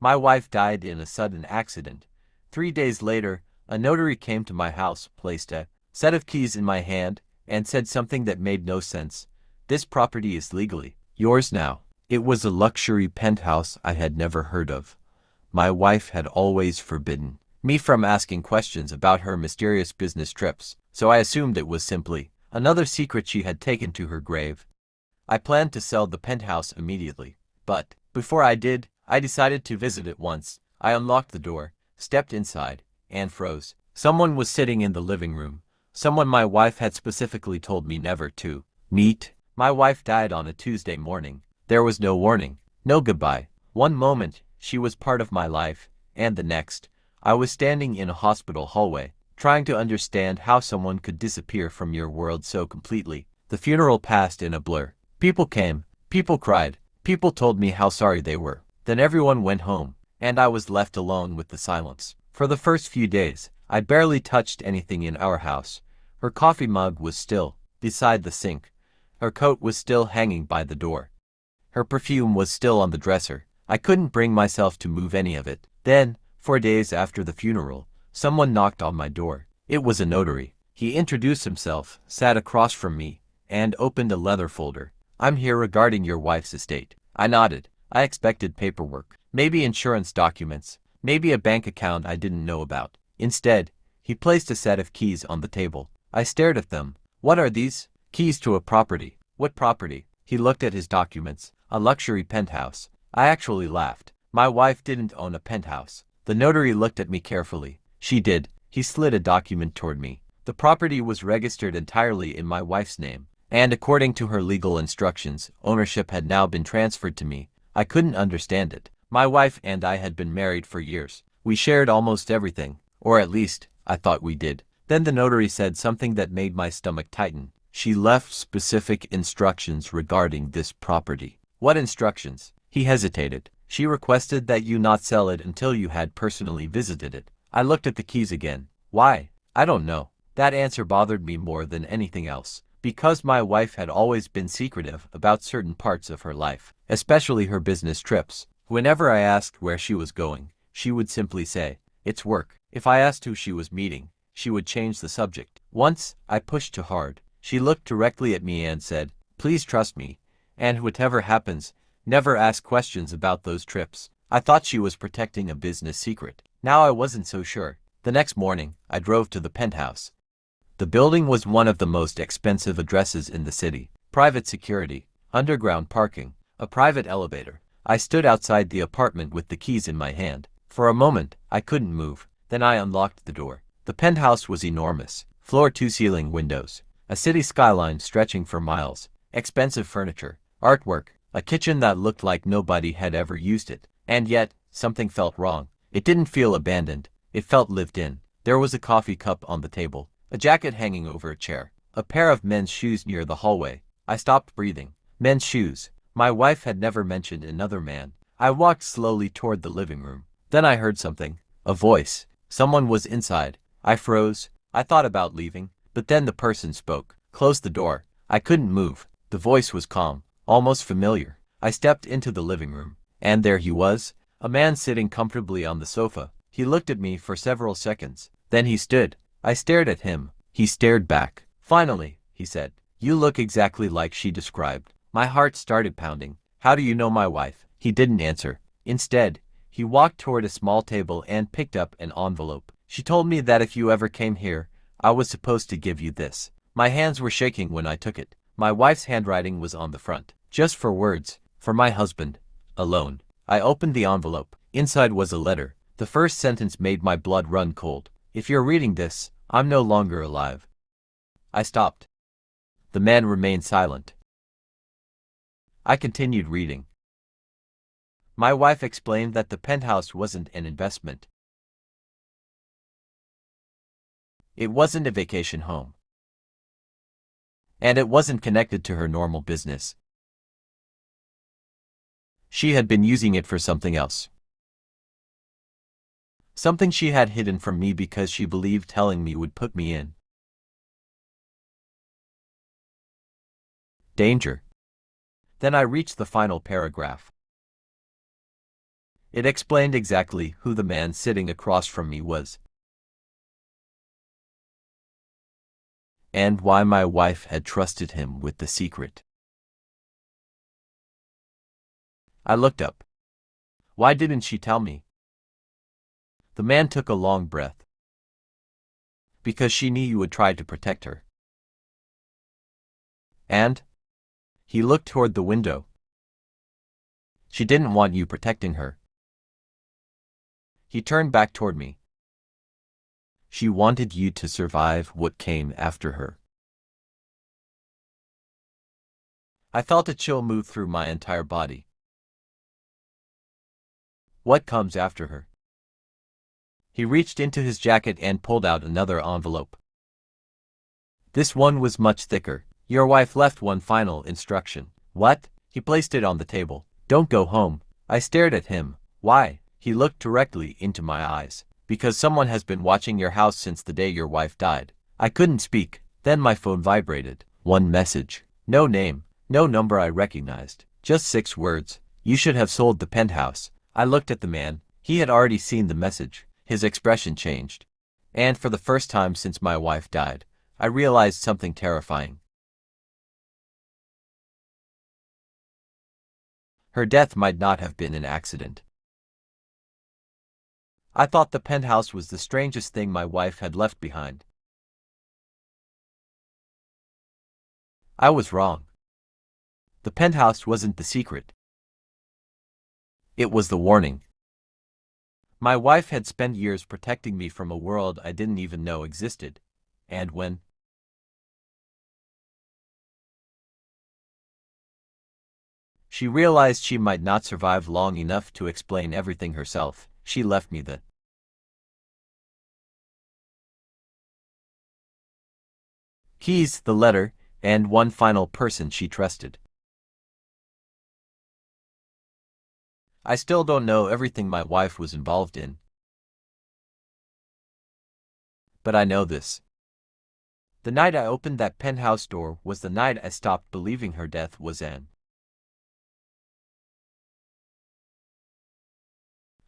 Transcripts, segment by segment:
My wife died in a sudden accident. 3 days later, a notary came to my house, placed a set of keys in my hand, and said something that made no sense. This property is legally yours now. It was a luxury penthouse I had never heard of. My wife had always forbidden me from asking questions about her mysterious business trips, so I assumed it was simply another secret she had taken to her grave. I planned to sell the penthouse immediately, but before I did, I decided to visit it once. I unlocked the door, stepped inside, and froze. Someone was sitting in the living room. Someone my wife had specifically told me never to meet. My wife died on a Tuesday morning. There was no warning, no goodbye. One moment, she was part of my life, and the next, I was standing in a hospital hallway, trying to understand how someone could disappear from your world so completely. The funeral passed in a blur. People came, people cried, people told me how sorry they were. Then everyone went home, and I was left alone with the silence. For the first few days, I barely touched anything in our house. Her coffee mug was still beside the sink. Her coat was still hanging by the door. Her perfume was still on the dresser. I couldn't bring myself to move any of it. Then, 4 days after the funeral, someone knocked on my door. It was a notary. He introduced himself, sat across from me, and opened a leather folder. "I'm here regarding your wife's estate." I nodded. I expected paperwork, maybe insurance documents, maybe a bank account I didn't know about. Instead, he placed a set of keys on the table. I stared at them. "What are these?" "Keys to a property." "What property?" He looked at his documents. "A luxury penthouse." I actually laughed. My wife didn't own a penthouse. The notary looked at me carefully. "She did." He slid a document toward me. The property was registered entirely in my wife's name, and according to her legal instructions, ownership had now been transferred to me. I couldn't understand it. My wife and I had been married for years. We shared almost everything, or at least, I thought we did. Then the notary said something that made my stomach tighten. "She left specific instructions regarding this property." "What instructions?" He hesitated. "She requested that you not sell it until you had personally visited it." I looked at the keys again. "Why?" "I don't know." That answer bothered me more than anything else, because my wife had always been secretive about certain parts of her life, especially her business trips. Whenever I asked where she was going, she would simply say, "It's work." If I asked who she was meeting, she would change the subject. Once, I pushed too hard. She looked directly at me and said, "Please trust me, and whatever happens, never ask questions about those trips." I thought she was protecting a business secret. Now I wasn't so sure. The next morning, I drove to the penthouse. The building was one of the most expensive addresses in the city. Private security, underground parking, a private elevator. I stood outside the apartment with the keys in my hand. For a moment, I couldn't move. Then I unlocked the door. The penthouse was enormous. Floor-to-ceiling windows. A city skyline stretching for miles. Expensive furniture. Artwork. A kitchen that looked like nobody had ever used it. And yet, something felt wrong. It didn't feel abandoned. It felt lived in. There was a coffee cup on the table, a jacket hanging over a chair, a pair of men's shoes near the hallway. I stopped breathing. Men's shoes. My wife had never mentioned another man. I walked slowly toward the living room. Then I heard something. A voice. Someone was inside. I froze. I thought about leaving, but then the person spoke. "Close the door." I couldn't move. The voice was calm, almost familiar. I stepped into the living room, and there he was, a man sitting comfortably on the sofa. He looked at me for several seconds. Then he stood. I stared at him. He stared back. "Finally," he said, "you look exactly like she described." My heart started pounding. "How do you know my wife?" He didn't answer. Instead, he walked toward a small table and picked up an envelope. "She told me that if you ever came here, I was supposed to give you this." My hands were shaking when I took it. My wife's handwriting was on the front. "Just for words. For my husband. Alone." I opened the envelope. Inside was a letter. The first sentence made my blood run cold. "If you're reading this, I'm no longer alive." I stopped. The man remained silent. I continued reading. My wife explained that the penthouse wasn't an investment. It wasn't a vacation home. And it wasn't connected to her normal business. She had been using it for something else. Something she had hidden from me because she believed telling me would put me in danger. Then I reached the final paragraph. It explained exactly who the man sitting across from me was, and why my wife had trusted him with the secret. I looked up. Why didn't she tell me? The man took a long breath. Because she knew you would try to protect her. And? He looked toward the window. She didn't want you protecting her. He turned back toward me. She wanted you to survive what came after her. I felt a chill move through my entire body. What comes after her? He reached into his jacket and pulled out another envelope. This one was much thicker. Your wife left one final instruction. What? He placed it on the table. Don't go home. I stared at him. Why? He looked directly into my eyes. Because someone has been watching your house since the day your wife died. I couldn't speak. Then my phone vibrated. One message. No name. No number I recognized. Just 6 words. You should have sold the penthouse. I looked at the man. He had already seen the message. His expression changed. And for the first time since my wife died, I realized something terrifying. Her death might not have been an accident. I thought the penthouse was the strangest thing my wife had left behind. I was wrong. The penthouse wasn't the secret. It was the warning. My wife had spent years protecting me from a world I didn't even know existed. And when she realized she might not survive long enough to explain everything herself, she left me the keys, the letter, and one final person she trusted. I still don't know everything my wife was involved in. But I know this. The night I opened that penthouse door was the night I stopped believing her death was an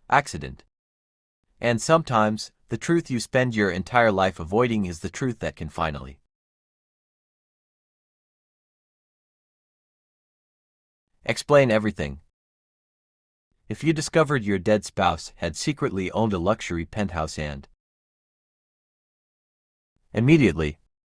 accident. And sometimes, the truth you spend your entire life avoiding is the truth that can finally explain everything. If you discovered your dead spouse had secretly owned a luxury penthouse and immediately